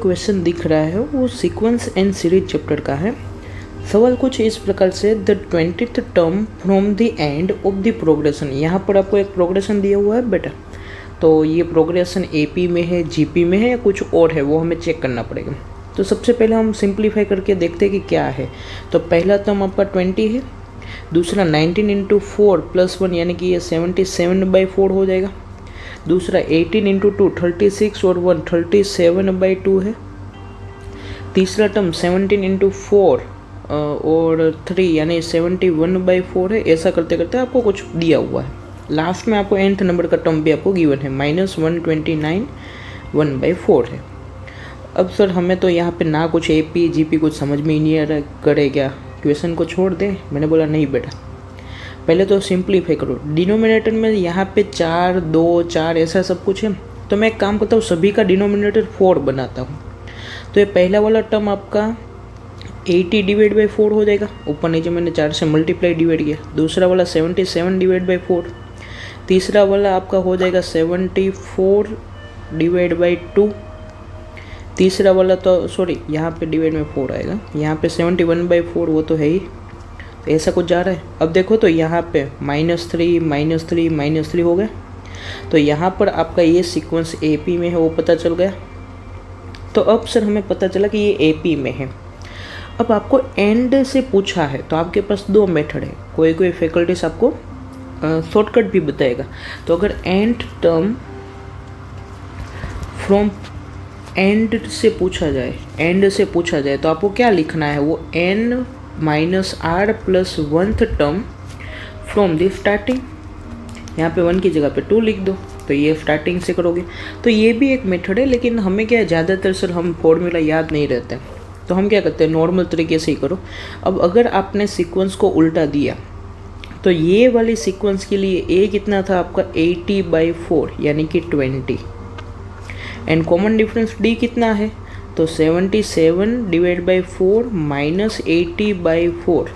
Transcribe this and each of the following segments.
Question दिख रहा है वो सीक्वेंस एंड सीरीज चैप्टर का है। सवाल कुछ इस प्रकार से, the 20th term from the end of the progression. यहाँ पर आपको एक प्रोग्रेशन दिया हुआ है बेटा, तो ये प्रोग्रेशन एपी में है, जीपी में है या कुछ और है, वो हमें चेक करना पड़ेगा। तो सबसे पहले हम सिंप्लीफाई करके देखते हैं कि क्या है। तो पहला टर्म आपका 20 है, दूसरा 19 इंटू 4 प्लस 1 यानी कि ये 77/4 हो जाएगा। दूसरा 18 इंटू 2 36 और 1 37/2 है। तीसरा टर्म 17 इंटू 4 और 3 यानी 71/4 है। ऐसा करते करते आपको कुछ दिया हुआ है। लास्ट में आपको nth नंबर का टर्म भी आपको गिवन है, -129 1/4 है। अब सर हमें तो यहाँ पे ना कुछ एपी जीपी कुछ समझ में ही नहीं आ रहा, करे क्या, क्वेश्चन को छोड़ दें। मैंने बोला नहीं बेटा, पहले तो सिंप्लीफाई करो। डिनोमिनेटर में यहाँ पे 4 2 4 ऐसा सब कुछ है, तो मैं एक काम करता हूँ, सभी का डिनोमिनेटर 4 बनाता हूँ। तो ये पहला वाला टर्म आपका 80/4 हो जाएगा, ऊपर नीचे मैंने 4 से मल्टीप्लाई डिवाइड किया। दूसरा वाला 77/4। तीसरा वाला आपका हो जाएगा 74/2। तीसरा वाला तो सॉरी यहाँ पे डिवाइड में 4 आएगा, यहाँ पे 71/4 वो तो है ही, तो ऐसा कुछ जा रहा है। अब देखो तो यहाँ पे -3 -3 -3 हो गया। तो यहाँ पर आपका ये सीक्वेंस एपी में है, वो पता चल गया। तो अब सर हमें पता चला कि ये एपी में है। अब आपको एंड से पूछा है तो आपके पास 2 मेथड है। कोई कोई फैकल्टीज आपको शॉर्टकट भी बताएगा। तो अगर एंड टर्म फ्रॉम एंड से पूछा जाए तो आपको क्या लिखना है, वो n - r + 1th term from the starting. यहाँ पे 1 की जगह पे 2 लिख दो, तो ये स्टार्टिंग से करोगे। तो ये भी एक मेथड है, लेकिन हमें क्या है, ज़्यादातर सर हम फॉर्मूला याद नहीं रहते, तो हम क्या करते हैं, नॉर्मल तरीके से ही करो। अब अगर आपने सीक्वेंस को उल्टा दिया तो ये वाली सीक्वेंस के लिए a कितना था आपका 80/4 यानी कि 20, एंड कॉमन डिफरेंस d कितना है, तो 77/4 - 80/4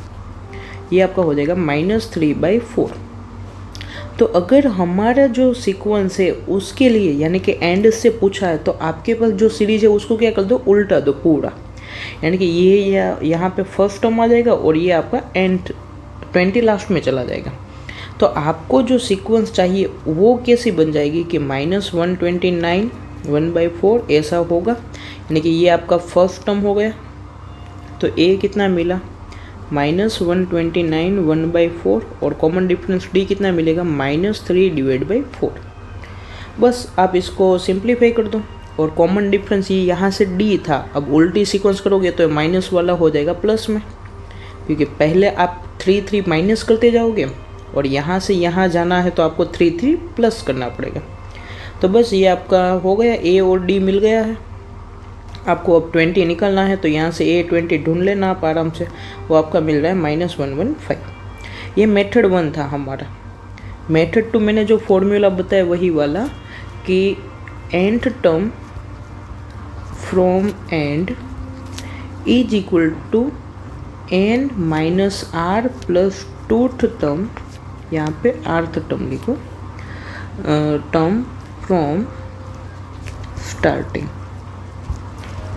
ये आपका हो जाएगा -3/4। तो अगर हमारा जो सीक्वेंस है उसके लिए यानी कि एंड से पूछा है, तो आपके पास जो सीरीज है उसको क्या कर दो, उल्टा दो पूरा। यानी कि ये यहाँ पे फर्स्ट टर्म आ जाएगा और ये आपका एंड 20 लास्ट में चला जाएगा। तो आपको जो सीक्वेंस चाहिए वो कैसी बन जाएगी कि -129 1/4 ऐसा होगा, यानी कि ये आपका फर्स्ट टर्म हो गया। तो a कितना मिला, -129 1/4, और कॉमन डिफरेंस d कितना मिलेगा, -3/4। बस आप इसको सिंप्लीफाई कर दो, और कॉमन डिफरेंस ये यहाँ से d था, अब उल्टी सीक्वेंस करोगे तो माइनस वाला हो जाएगा प्लस में, क्योंकि पहले आप 3 3 माइनस करते जाओगे और यहाँ से यहाँ जाना है तो आपको 3 3 प्लस करना पड़ेगा। तो बस ये आपका हो गया, a और d मिल गया है। आपको अब 20 निकलना है, तो यहाँ से a 20 ढूंढ लेना आप आराम से, वो आपका मिल रहा है -115। ये मेथड 1 था हमारा। मेथड 2 मैंने जो फॉर्मूला बताया वही वाला कि nth term from end is equal to n - r + 2th term, यहाँ पे rth टर्म लिखो, टर्म फ्रॉम स्टार्टिंग।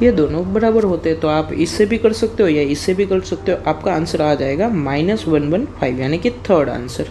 ये दोनों बराबर होते हैं, तो आप इससे भी कर सकते हो या इससे भी कर सकते हो। आपका आंसर आ जाएगा -115 यानी कि थर्ड आंसर।